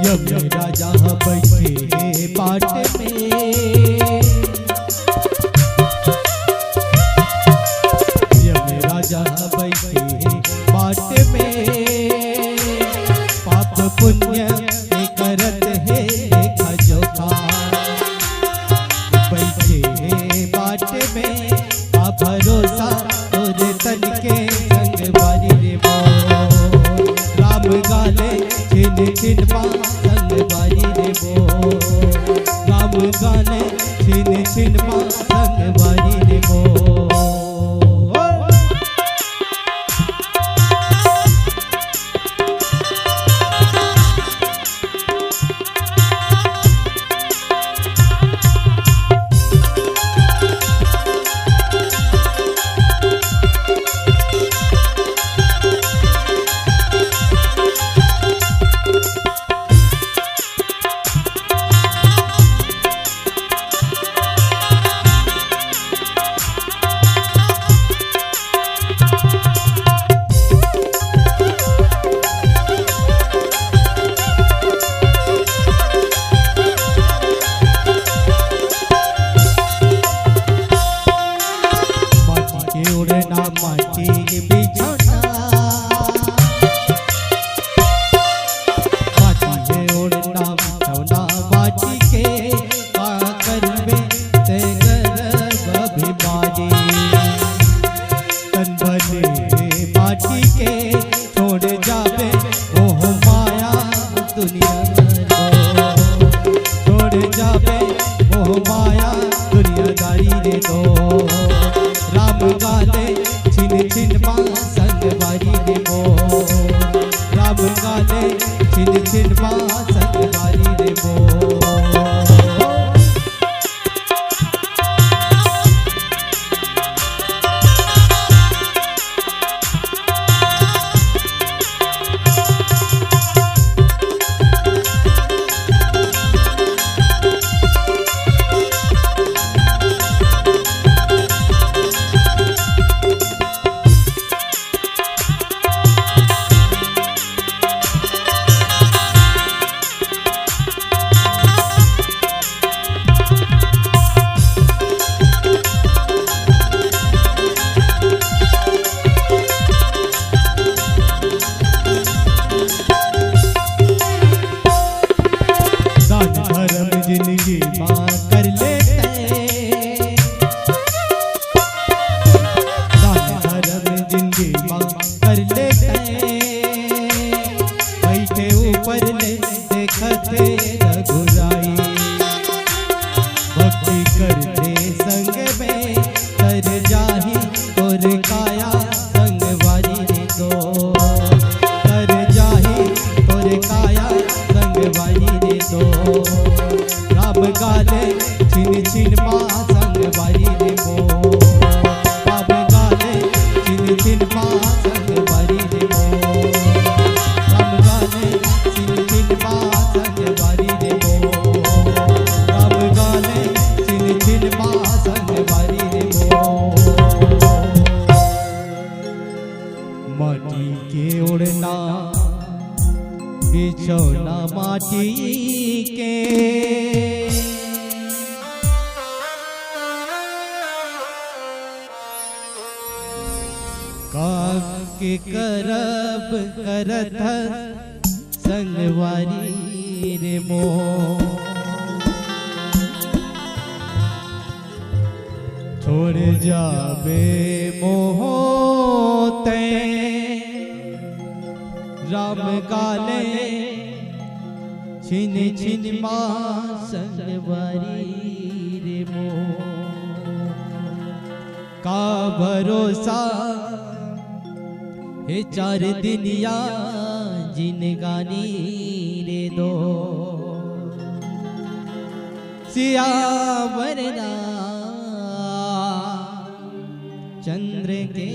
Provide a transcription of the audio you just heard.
यम राजा बैठे बाट में, यम राजा बैठे बाट में, पाप पुण्य करत है लेखा जोखा। बैठे बाट में आ भरोसा तोरे तन के संग बारी रे बो, राम गाले छिन छिन पा संग बारी रे बो, राम गाले छिन छिन पा संग बारी रे बो। राम गाले छिन छिन पा संग बारी रे बो, राम गाले छिन छिन पा संग बारी रे बो। गाले छिन छिन पा संग बारी रे बो, राम गाले छिन छिन पा संग बारी रे बो, राम गाले छिन छिन पा संग बारी रे बो, राम गाले छिन छिन पा संग बारी रे बो। माटी के उड़ना बिछौना माटी के, के करब करत संगवारी रे मो, छोड़ जाबे मोहते राम गाले छिन छिन मा संगवारी रे मो। का भरोसा हे चार दिनिया जिनगानी रे दो, सियावर चंद्र के